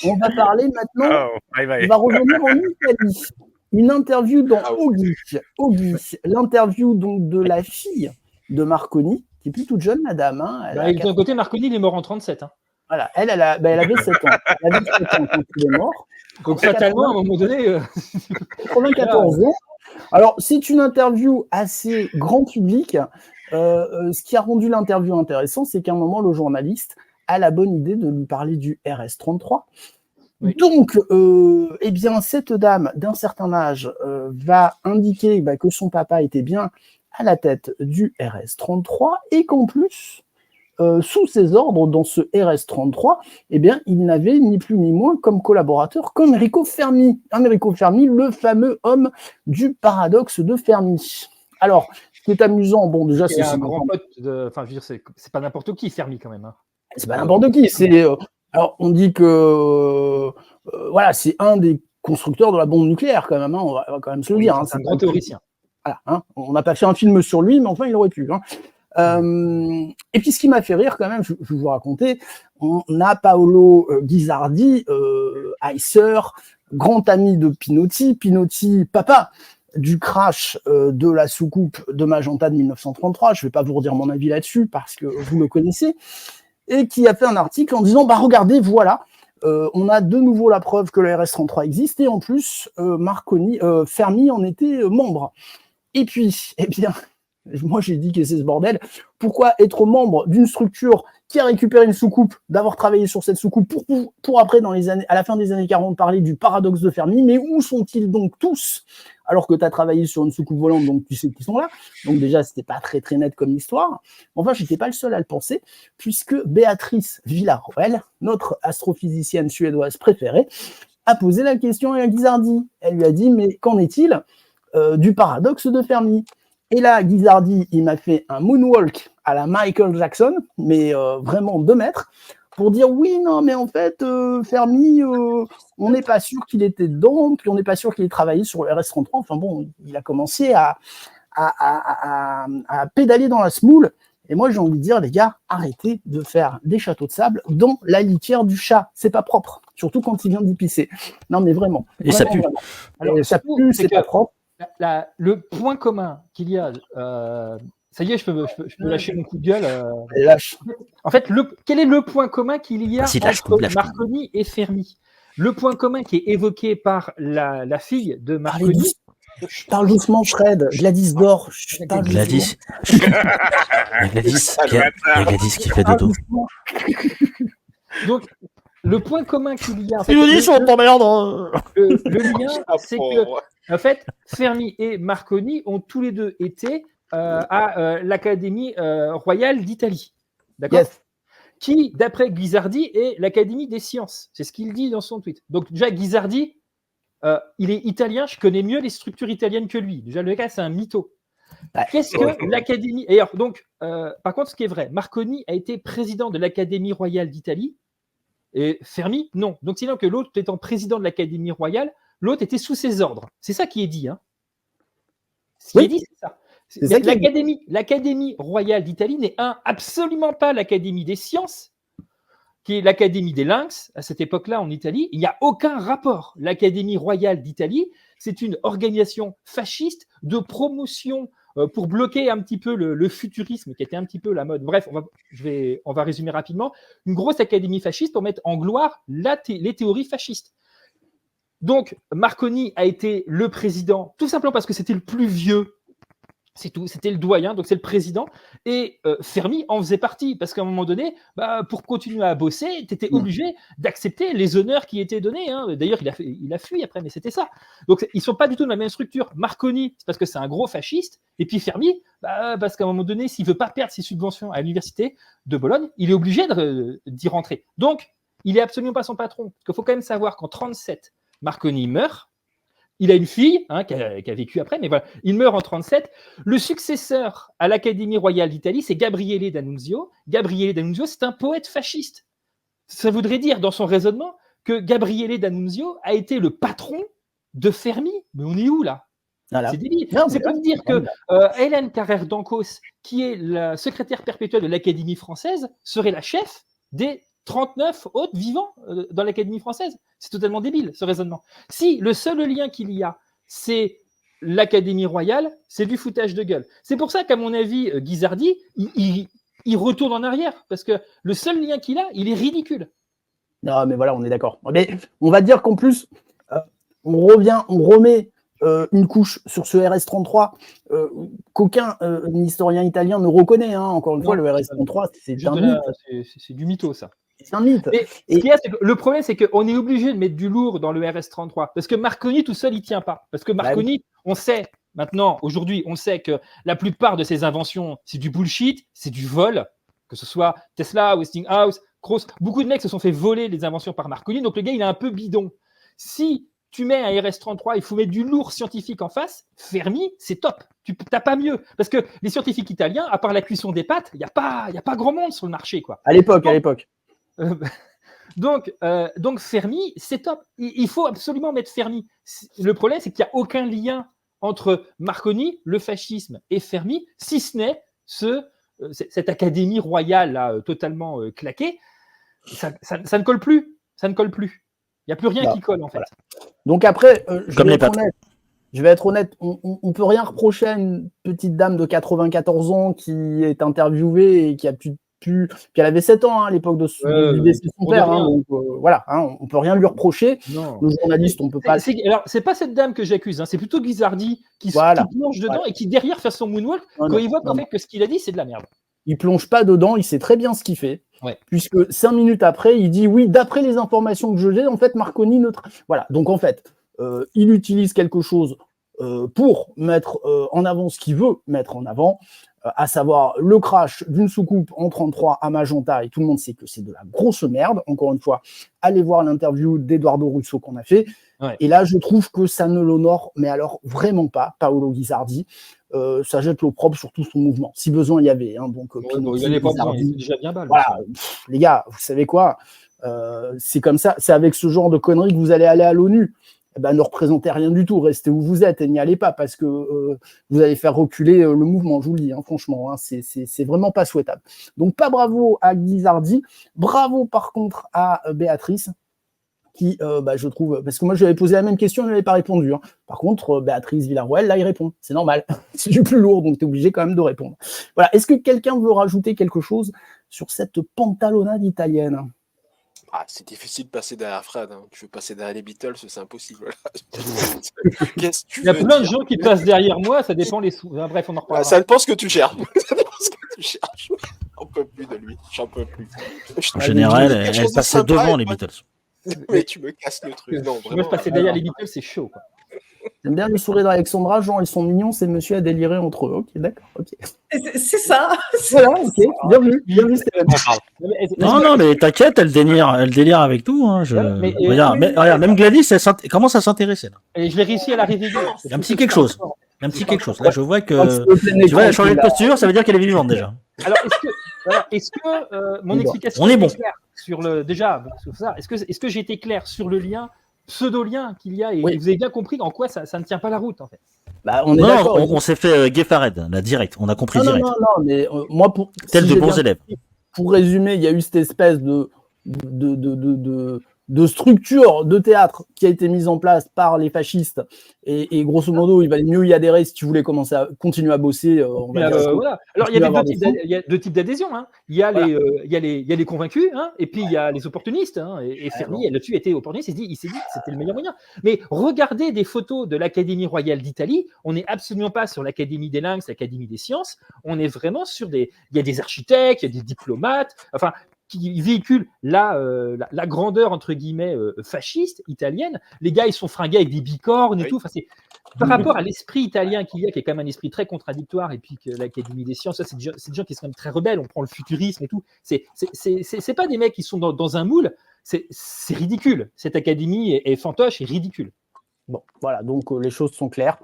On va parler maintenant, bye bye. on va revenir en Italie. Une interview dans Oggi, l'interview donc de la fille de Marconi, qui est plus toute jeune, madame. Et de ton côté, Marconi, il est mort en 37. Voilà, elle avait 7 ans. Elle avait 7 ans quand il est mort. Donc fatalement, à un moment donné... 94 ans. Alors, c'est une interview assez grand public. Ce qui a rendu l'interview intéressante, c'est qu'à un moment, le journaliste a la bonne idée de lui parler du RS-33. Oui. Donc, eh bien, cette dame d'un certain âge va indiquer que son papa était bien à la tête du RS-33 et qu'en plus, sous ses ordres, dans ce RS-33, eh bien, il n'avait ni plus ni moins comme collaborateur qu'Enrico Fermi. Enrico Fermi, le fameux homme du paradoxe de Fermi. Alors, ce qui est amusant, bon, déjà, c'est un grand pote de... Enfin, je veux dire, c'est pas n'importe qui, Fermi, quand même. Hein. C'est pas n'importe qui. C'est... alors, on dit que... voilà, c'est un des constructeurs de la bombe nucléaire, quand même. Hein, on va quand même se le dire. Hein, c'est un grand théoricien. Voilà, hein, on n'a pas fait un film sur lui, mais enfin, il aurait pu. Hein. Et puis, ce qui m'a fait rire, quand même, je vais vous raconter, on a Paolo Ghisardi, Heiser, grand ami de Pinotti. Pinotti, papa du crash de la soucoupe de Magenta de 1933. Je ne vais pas vous redire mon avis là-dessus, parce que vous le connaissez. Et qui a fait un article en disant, regardez, voilà, on a de nouveau la preuve que le RS-33 existe, et en plus, Fermi en était membre. Et puis, eh bien, moi j'ai dit que c'est ce bordel, pourquoi être membre d'une structure qui a récupéré une soucoupe, d'avoir travaillé sur cette soucoupe, pour après, à la fin des années 40, parler du paradoxe de Fermi, mais où sont-ils donc tous, alors que tu as travaillé sur une soucoupe volante, donc tu sais qu'ils sont là. Donc déjà, c'était pas très très net comme histoire. Enfin, j'étais pas le seul à le penser, puisque Béatrice Villarroel, notre astrophysicienne suédoise préférée, a posé la question à Ghisardi. Elle lui a dit, mais qu'en est-il du paradoxe de Fermi? Et là, Ghisardi, il m'a fait un moonwalk à la Michael Jackson, mais vraiment 2 mètres, pour dire oui, non, mais en fait, Fermi, on n'est pas sûr qu'il était dedans, puis on n'est pas sûr qu'il ait travaillé sur le RS-33. Enfin bon, il a commencé à pédaler dans la smoule. Et moi, j'ai envie de dire, les gars, arrêtez de faire des châteaux de sable dans la litière du chat. C'est pas propre, surtout quand il vient d'y pisser. Non, mais vraiment. Et vraiment, ça pue. Vraiment. Alors, ça pue, c'est pas propre. Le point commun qu'il y a, ça y est, je peux lâcher mon coup de gueule. Lâche. En fait, quel est le point commun qu'il y a entre Marconi et Fermi? Le point commun qui est évoqué par la fille de Marconi. Parle doucement, Shred. Gladys dort. Gladys. Gladys qui fait dodo. Donc, le point commun qu'il y a. Le lien, c'est que. En fait, Fermi et Marconi ont tous les deux été à l'Académie royale d'Italie. D'accord ? Yes. Qui, d'après Ghisardi, est l'Académie des sciences. C'est ce qu'il dit dans son tweet. Donc, déjà, Ghisardi, il est italien, je connais mieux les structures italiennes que lui. Déjà, le gars, c'est un mytho. Qu'est-ce que l'Académie. D'ailleurs, donc, par contre, ce qui est vrai, Marconi a été président de l'Académie royale d'Italie et Fermi, non. Donc, sinon que l'autre étant président de l'Académie royale, l'autre était sous ses ordres. C'est ça qui est dit. Hein. Ce qui est dit, c'est ça. L'Académie royale d'Italie n'est absolument pas l'Académie des sciences, qui est l'Académie des Lynx. À cette époque-là, en Italie, il n'y a aucun rapport. L'Académie royale d'Italie, c'est une organisation fasciste de promotion pour bloquer un petit peu le futurisme qui était un petit peu la mode. Bref, on va résumer rapidement. Une grosse académie fasciste pour mettre en gloire les théories fascistes. Donc, Marconi a été le président, tout simplement parce que c'était le plus vieux, c'est tout, c'était le doyen, donc c'est le président, et Fermi en faisait partie, parce qu'à un moment donné, pour continuer à bosser, tu étais obligé d'accepter les honneurs qui étaient donnés. Hein. D'ailleurs, il a fui après, mais c'était ça. Donc, ils ne sont pas du tout de la même structure. Marconi, c'est parce que c'est un gros fasciste, et puis Fermi, parce qu'à un moment donné, s'il ne veut pas perdre ses subventions à l'université de Bologne, il est obligé d'y rentrer. Donc, il n'est absolument pas son patron. Parce qu'il faut quand même savoir qu'en 1937, Marconi meurt. Il a une fille qui a vécu après, mais voilà, il meurt en 1937. Le successeur à l'Académie royale d'Italie, c'est Gabriele D'Annunzio. Gabriele D'Annunzio, c'est un poète fasciste. Ça voudrait dire, dans son raisonnement, que Gabriele D'Annunzio a été le patron de Fermi. Mais on est où, là ? Voilà. C'est débile. C'est comme dire que Hélène Carrère d'Ancos, qui est la secrétaire perpétuelle de l'Académie française, serait la chef des 39 autres vivants dans l'Académie française. C'est totalement débile, ce raisonnement. Si le seul lien qu'il y a, c'est l'Académie royale, c'est du foutage de gueule. C'est pour ça qu'à mon avis, Guizardi, il retourne en arrière, parce que le seul lien qu'il a, il est ridicule. Non, mais voilà, on est d'accord. Mais on va dire qu'en plus, on remet une couche sur ce RS-33 qu'aucun historien italien ne reconnaît. Encore une fois, le RS-33, c'est un mythe. C'est du mytho, ça. C'est un mythe. Mais le problème, c'est qu'on est obligé de mettre du lourd dans le RS-33, parce que Marconi tout seul, il ne tient pas. Parce que Marconi, on sait, maintenant, aujourd'hui, on sait que la plupart de ses inventions, c'est du bullshit, c'est du vol, que ce soit Tesla, Westinghouse, Krauss. Beaucoup de mecs se sont fait voler les inventions par Marconi, donc le gars, il est un peu bidon. Si tu mets un RS-33, il faut mettre du lourd scientifique en face, Fermi, c'est top. Tu n'as pas mieux. Parce que les scientifiques italiens, à part la cuisson des pâtes, il n'y a pas grand monde sur le marché, quoi. À l'époque. Donc Fermi, c'est top. Il faut absolument mettre Fermi. Le problème, c'est qu'il n'y a aucun lien entre Marconi, le fascisme et Fermi, si ce n'est cette académie royale là, totalement claquée. Ça ne colle plus. Ça ne colle plus. Il n'y a plus rien qui colle, en fait. Voilà. Donc après, je vais être honnête, on ne peut rien reprocher à une petite dame de 94 ans qui est interviewée et qui a puis elle avait 7 ans à l'époque du décès de son père. Donc voilà, on ne peut rien lui reprocher. Non. Le journaliste, on ne peut pas. Alors, c'est pas cette dame que j'accuse, c'est plutôt Guizardi qui plonge dedans et qui derrière fait son moonwalk quand il voit qu'en fait que ce qu'il a dit, c'est de la merde. Il plonge pas dedans, il sait très bien ce qu'il fait. Puisque 5 minutes après, il dit oui, d'après les informations que j'ai, en fait, Marconi Voilà. Donc en fait, il utilise quelque chose pour mettre en avant ce qu'il veut mettre en avant, à savoir le crash d'une soucoupe en 33 à Magenta, et tout le monde sait que c'est de la grosse merde. Encore une fois, allez voir l'interview d'Edoardo Russo qu'on a fait. Et là, je trouve que ça ne l'honore, mais alors vraiment pas, Paolo Guizardi. Ça jette l'opprobre sur tout son mouvement. Si besoin, il y avait. Donc, il n'est pas besoin, il est déjà bien balle. Voilà, les gars, vous savez quoi, c'est comme ça, c'est avec ce genre de conneries que vous allez aller à l'ONU. Ne représentez rien du tout, restez où vous êtes et n'y allez pas parce que vous allez faire reculer le mouvement, je vous le dis, franchement, c'est vraiment pas souhaitable. Donc pas bravo à Guizardi, bravo par contre à Béatrice, qui, je trouve, parce que moi je lui avais posé la même question, elle n'avait pas répondu. Par contre, Béatrice Villarroel, là, il répond, c'est normal, c'est du plus lourd, donc tu es obligé quand même de répondre. Voilà, est-ce que quelqu'un veut rajouter quelque chose sur cette pantalonnade italienne ? C'est difficile de passer derrière Fred. Tu veux passer derrière les Beatles, c'est impossible. Qu'est-ce que tu Il y a plein de gens qui passent derrière moi, ça dépend les sous. Bref, on en reparlera. Ça dépend ce que tu cherches. J'en peux plus de lui. J'en peux plus. En général, elle passait devant les Beatles. Mais tu me casses le truc. Non, vraiment. Moi, je passais derrière les Beatles, c'est chaud, quoi. J'aime bien le sourire d'Alexandra, Jean, ils sont mignons, c'est monsieur à délirer entre eux. Ok, d'accord, ok. C'est ça. Voilà, ok, bienvenue Stéphane. Non, mais t'inquiète, elle délire avec tout. Regarde, même Gladys, elle commence à s'intéresser. Là. Et je l'ai réussi à la réveiller. Il y a un petit quelque chose. Là, je vois que tu vas changer de posture, ça veut dire qu'elle est vivante déjà. Alors, est-ce que mon explication est claire sur le déjà est-ce que j'ai été clair sur le lien pseudo-lien qu'il y a et vous avez bien compris en quoi ça ne tient pas la route en fait. On s'est fait Geffared, là, direct. On a compris direct. Non, mais moi, tel de bons élèves. Pour résumer, il y a eu cette espèce de structure de théâtre qui a été mise en place par les fascistes et grosso modo, il valait mieux y adhérer si tu voulais continuer à bosser. Voilà. Alors, il y a deux types d'adhésion. Il y a les convaincus et puis il y a les opportunistes. Et Fermi, là-dessus, était opportuniste. Il s'est dit que c'était le meilleur moyen. Mais regardez des photos de l'Académie royale d'Italie. On n'est absolument pas sur l'Académie des Lynx, l'Académie des sciences. On est vraiment sur il y a des architectes, il y a des diplomates. Enfin, qui véhicule la grandeur entre guillemets fasciste italienne. Les gars, ils sont fringués avec des bicornes et tout. Enfin, c'est par rapport à l'esprit italien qu'il y a, qui est quand même un esprit très contradictoire, et puis que l'Académie des sciences, ça, c'est des gens qui sont quand même très rebelles. On prend le futurisme et tout. C'est pas des mecs qui sont dans un moule. C'est ridicule. Cette académie est fantoche et ridicule. Bon, voilà. Donc les choses sont claires.